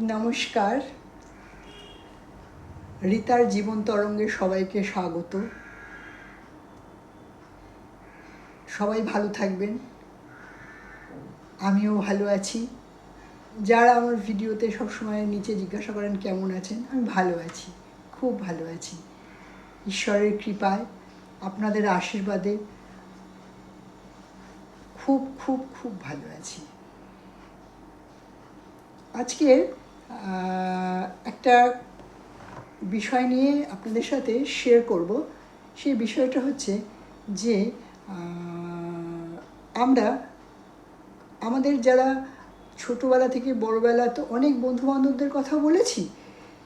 নমস্কার, রিতার জীবন তরঙ্গে সবাইকে স্বাগত। সবাই ভালো থাকবেন, আমিও ভালো আছি। যারা আমার ভিডিওতে সবসময় নিচে জিজ্ঞাসা করেন কেমন আছেন, আমি ভালো আছি, খুব ভালো আছি। ঈশ্বরের কৃপায়, আপনাদের আশীর্বাদে খুব খুব খুব ভালো আছি। আজকে একটা বিষয় নিয়ে আপনাদের সাথে শেয়ার করব। সেই বিষয়টা হচ্ছে যে আমরা আমাদের যারা ছোটোবেলা থেকে বড়োবেলা তো অনেক বন্ধুবান্ধবদের কথা বলেছি,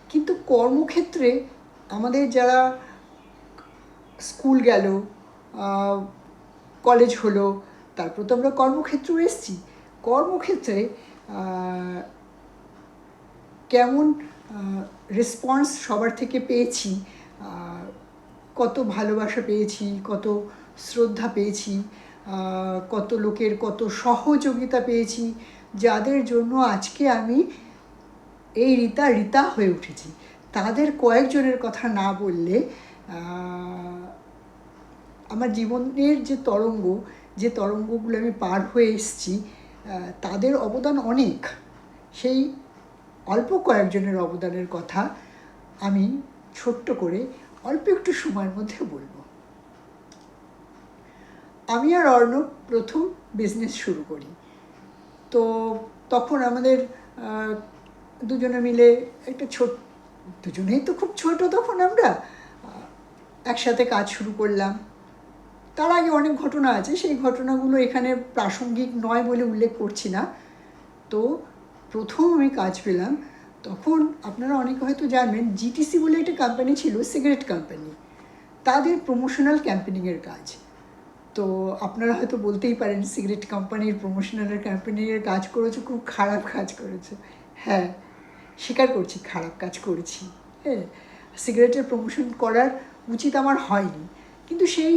কিন্তু কর্মক্ষেত্রে আমাদের যারা স্কুল গেল, কলেজ হলো, তারপর তো আমরা কর্মক্ষেত্রেও এসেছি। কর্মক্ষেত্রে কেমন রেসপন্স সবার থেকে পেয়েছি, কত ভালোবাসা পেয়েছি, কত শ্রদ্ধা পেয়েছি, কত লোকের কত সহযোগিতা পেয়েছি, যাদের জন্য আজকে আমি এই রিতা হয়ে উঠেছি। তাদের কয়েকজনের কথা না বললে আমার জীবনের যে তরঙ্গগুলো আমি পার হয়ে এসেছি, তাদের অবদান অনেক। সেই অল্প কয়েকজনের অবদানের কথা আমি ছোট্ট করে অল্প একটু সময়ের মধ্যে বলবো। আমি আর অর্ণব প্রথম বিজনেস শুরু করি। তো তখন আমাদের দুজনে মিলে একটা দুজনেই তো খুব ছোট তখন, আমরা একসাথে কাজ শুরু করলাম। তার আগে অনেক ঘটনা আছে, সেই ঘটনাগুলো এখানে প্রাসঙ্গিক নয় বলে উল্লেখ করছি না। তো প্রথম আমি কাজ পেলাম তখন, আপনারা অনেকে হয়তো জানবেন, জিটিসি বলে একটা কোম্পানি ছিল, সিগারেট কোম্পানি, তাদের প্রমোশনাল ক্যাম্পেনিংয়ের কাজ। তো আপনারা হয়তো বলতেই পারেন, সিগারেট কোম্পানির প্রমোশনাল ক্যাম্পেনিংয়ের কাজ করেছো, খুব খারাপ কাজ করেছো। হ্যাঁ, স্বীকার করছি, খারাপ কাজ করেছি। হ্যাঁ, সিগারেটের প্রমোশন করার উচিত আমার হয়নি, কিন্তু সেই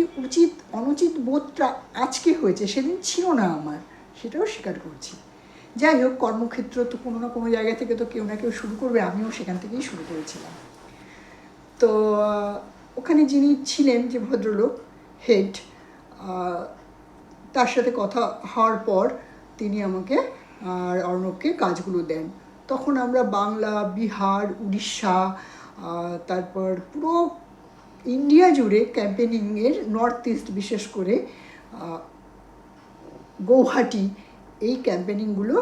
অনুচিত বোধটা আজকে হয়েছে, সেদিন ছিল না আমার, সেটাও স্বীকার করছি। যাই হোক, কর্মক্ষেত্র তো কোনো না কোনো জায়গা থেকে তো কেউ না কেউ শুরু করবে, আমিও সেখান থেকেই শুরু করেছিলাম। তো ওখানে যিনি ছিলেন, যে ভদ্রলোক হেড, তার সাথে কথা হওয়ার পর তিনি আমাকে আর অর্ণবকে কাজগুলো দেন। তখন আমরা বাংলা, বিহার, উড়িষ্যা, তারপর পুরো ইন্ডিয়া জুড়ে ক্যাম্পেনিংয়ের, নর্থ ইস্ট বিশেষ করে গৌহাটি, এই ক্যাম্পেনিংগুলো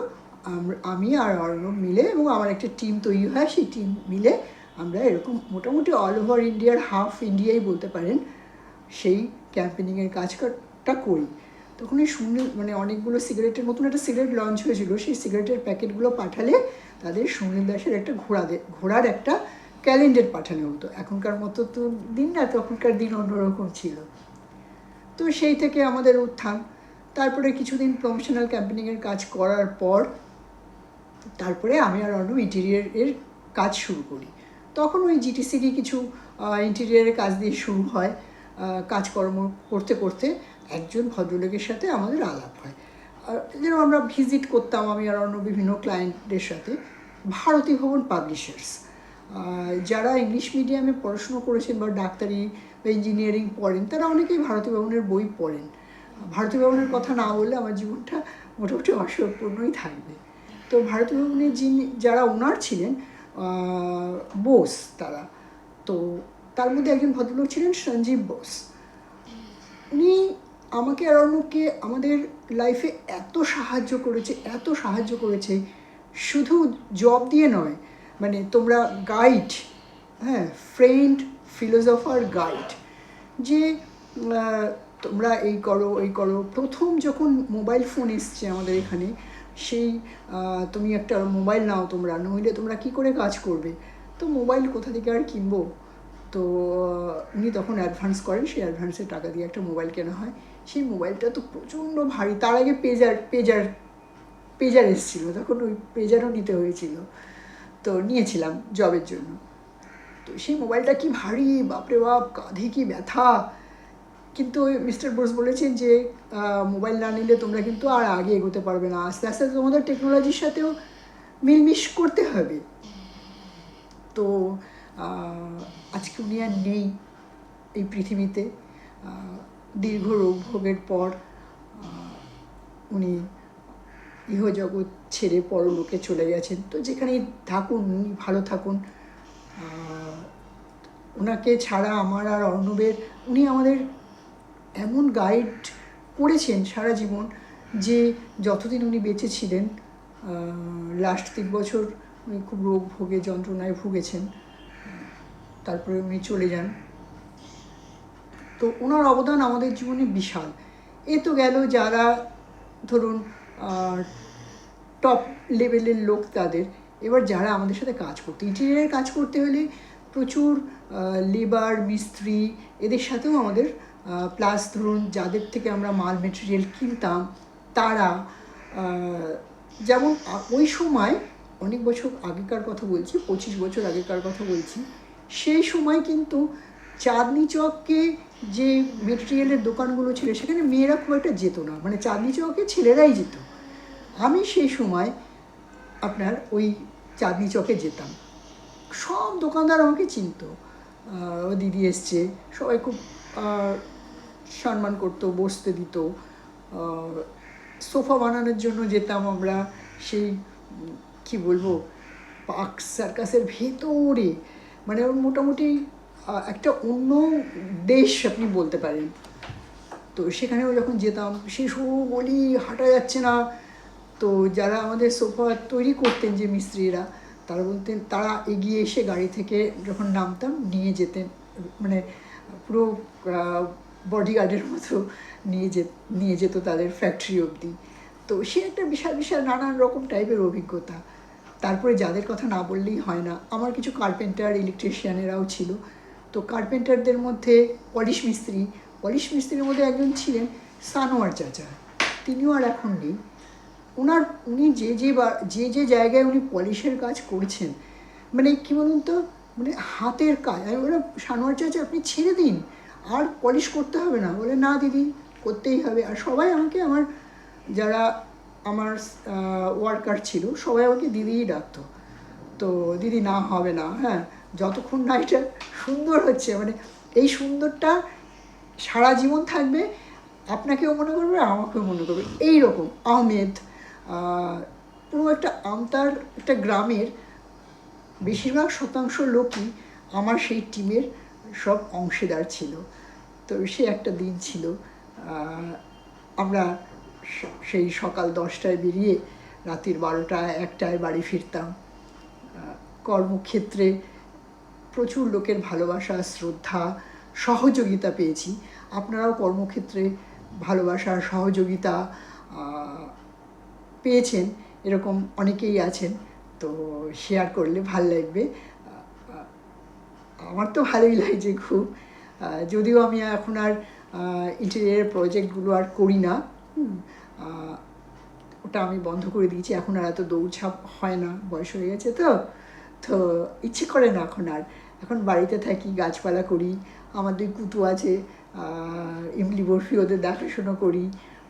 আমি আর অর্ণব মিলে, এবং আমার একটা টিম তৈরি হয়, সেই টিম মিলে আমরা এরকম মোটামুটি অল ওভার ইন্ডিয়ার, হাফ ইন্ডিয়াই বলতে পারেন, সেই ক্যাম্পেনিংয়ের কাজটা করি। তখন এই মানে অনেকগুলো সিগারেটের নতুন একটা সিগারেট লঞ্চ হয়েছিল, সেই সিগারেটের প্যাকেটগুলো পাঠালে তাদের সুনীল দাসের একটা ঘোড়ার একটা ক্যালেন্ডার পাঠানো হতো। এখনকার মতো তো দিন না, তখনকার দিন অন্যরকম ছিল। তো সেই থেকে আমাদের উত্থান। তারপরে কিছুদিন প্রমোশনাল ক্যাম্পেনিংয়ের কাজ করার পর তারপরে আমি আর অন্য ইন্টেরিয়ারের কাজ শুরু করি। তখন ওই জিটিসিরই কিছু ইন্টেরিয়ারের কাজ দিয়ে শুরু হয়। কাজকর্ম করতে করতে একজন ভদ্রলোকের সাথে আমাদের আলাপ হয়। যেরকম আমরা ভিজিট করতাম, আমি আর অন্য বিভিন্ন ক্লায়েন্টদের সাথে। ভারতী ভবন পাবলিশার্স, যারা ইংলিশ মিডিয়ামে পড়াশুনো করেছেন বা ডাক্তারি বা ইঞ্জিনিয়ারিং পড়েন, তারা অনেকেই ভারতী ভবনের বই পড়েন। ভারতী ভবনের কথা না বললে আমার জীবনটা মোটামুটি অসম্পূর্ণই থাকবে। তো ভারতী ভবনের যারা ওনার ছিলেন, বোস তারা, তো তার মধ্যে একজন ভদ্রলোক ছিলেন সঞ্জীব বোস। উনি আমাকে আর অর্ণবকে আমাদের লাইফে এত সাহায্য করেছে, শুধু জব দিয়ে নয়, মানে তোমরা গাইড, হ্যাঁ, ফ্রেন্ড, ফিলোসফার, গাইড, যে তোমরা এই করো। প্রথম যখন মোবাইল ফোন এসছে আমাদের এখানে, সেই তুমি একটা মোবাইল নাও, নইলে তোমরা কী করে কাজ করবে, তো মোবাইল কোথা থেকে আর কিনবো। তো উনি তখন অ্যাডভান্স করেন, সেই অ্যাডভান্সের টাকা দিয়ে একটা মোবাইল কেনা হয়। সেই মোবাইলটা তো প্রচণ্ড ভারী। তার আগে পেজার এসেছিলো, তখন ওই পেজারও নিতে হয়েছিল, তো নিয়েছিলাম জবের জন্য। তো সেই মোবাইলটা কি ভারী, বাপরে বাপ, কাঁধে কি ব্যথা। কিন্তু মিস্টার বোস বলেছেন যে মোবাইল না নিলে তোমরা কিন্তু আর আগে এগোতে পারবে না, আস্তে আস্তে তোমাদের টেকনোলজির সাথেও মিলমিশ করতে হবে। তো আজকে উনি আর নেই এই পৃথিবীতে। দীর্ঘ রোগ ভোগের পর উনি ইহজগৎ ছেড়ে পরলোকে চলে গেছেন। তো যেখানেই থাকুন উনি ভালো থাকুন। ওনাকে ছাড়া আমার আর অর্ণবের, উনি আমাদের এমন গাইড করেছেন সারা জীবন যে যতদিন উনি বেঁচে ছিলেন, লাস্ট 3 বছর উনি খুব রোগ ভোগে যন্ত্রণায় ভুগেছেন, তারপরে উনি চলে যান। তো ওনার অবদান আমাদের জীবনে বিশাল। এ তো গেল যারা ধরুন টপ লেভেলের লোক তাদের। এবার যারা আমাদের সাথে কাজ করতো, ইন্টেরিয়ারের কাজ করতে হলে প্রচুর লেবার, মিস্ত্রি, এদের সাথেও আমাদের, প্লাস ধরুন যাদের থেকে আমরা মাল মেটেরিয়াল কিনতাম তারা, যেমন ওই সময় অনেক বছর আগেকার কথা বলছি, 25 বছর আগেকার কথা বলছি, সেই সময় কিন্তু চাঁদনি চকে যে মেটেরিয়ালের দোকানগুলো ছিল সেখানে মেয়েরা খুব একটা যেত না, মানে চাঁদনি চকে ছেলেরাই যেত। আমি সেই সময় আপনার ওই চাঁদনি চকে যেতাম, সব দোকানদার আমাকে চিনত, ও দিদি এসছে, সবাই খুব সম্মান করতো, বসতে দিত। সোফা বানানোর জন্য যেতাম আমরা, সেই কি বলবো, পার্ক সার্কাসের ভেতরে, মানে ওর মোটামুটি একটা অন্য দেশ আপনি বলতে পারেন। তো সেখানেও যখন যেতাম, সেই সরু গলি হাঁটা যাচ্ছে না, তো যারা আমাদের সোফা তৈরি করতেন যে মিস্ত্রিরা, তারা বলতেন, তারা এগিয়ে এসে গাড়ি থেকে যখন নামতাম নিয়ে যেতেন, মানে পুরো বডিগার্ডের মতো নিয়ে যেত তাদের ফ্যাক্টরি অবধি। তো সে একটা বিশাল বিশাল নানান রকম টাইপের অভিজ্ঞতা। তারপরে যাদের কথা না বললেই হয় না, আমার কিছু কার্পেন্টার, ইলেকট্রিশিয়ানেরাও ছিল। তো কার্পেন্টারদের মধ্যে পলিশ মিস্ত্রির মধ্যে একজন ছিলেন সানোয়ার চাচা, তিনিও আর এখন নেই। উনি যে জায়গায় উনি পলিশের কাজ করছেন, মানে কী বলুন তো, মানে হাতের কাজ। আমি বললাম, সানোয়ার চাচা আপনি ছেড়ে দিন, আর পলিশ করতে হবে না। বলে, না দিদি, করতেই হবে। আর সবাই আমাকে, যারা আমার ওয়ার্কার ছিল সবাই আমাকে দিদিই ডাকতো। তো দিদি, না হবে না, হ্যাঁ, যতক্ষণ না এটা সুন্দর হচ্ছে, মানে এই সুন্দরটা সারা জীবন থাকবে, আপনাকেও মনে করবে, আমাকেও মনে করবে। এই রকম আহমেদ, পুরো একটা আমতার একটা গ্রামের বেশিরভাগ শতাংশ লোকই আমার সেই টিমের সব অংশীদার ছিল। তো সে একটা দিন ছিল, আমরা সেই সকাল 10টায় বেরিয়ে রাত্রির 12টা 1টায় বাড়ি ফিরতাম। কর্মক্ষেত্রে প্রচুর লোকের ভালোবাসা, শ্রদ্ধা, সহযোগিতা পেয়েছি। আপনারাও কর্মক্ষেত্রে ভালোবাসা, সহযোগিতা পেয়েছেন, এরকম অনেকেই আছেন। তো শেয়ার করলে ভাল লাগবে। আমার তো ভালোই লাগছে খুব, যদিও আমি এখন আর ইন্টেরিয়ার প্রজেক্টগুলো আর করি না, ওটা আমি বন্ধ করে দিয়েছি। এখন আর এত দৌড়ঝাঁপ হয় না, বয়স হয়ে গেছে তো ইচ্ছে করে না এখন আর। এখন বাড়িতে থাকি, গাছপালা করি, আমার 2 কুটু আছে, ইমলি বরফি, ওদের দেখাশোনা করি,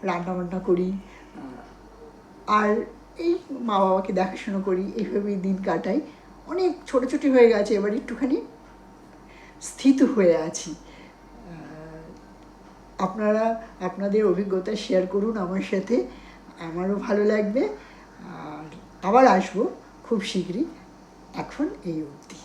রান্নাবান্না করি, আর এই মা বাবাকে দেখাশোনা করি, এইভাবেই দিন কাটাই। অনেক ছোটোছুটি হয়ে গেছে, এবার একটুখানি স্থিত হয়ে আছি। আপনারা আপনাদের অভিজ্ঞতা শেয়ার করুন আমার সাথে, আমারও ভালো লাগবে। আর আবার আসবো খুব শীঘ্রই। এখন এই অবধি।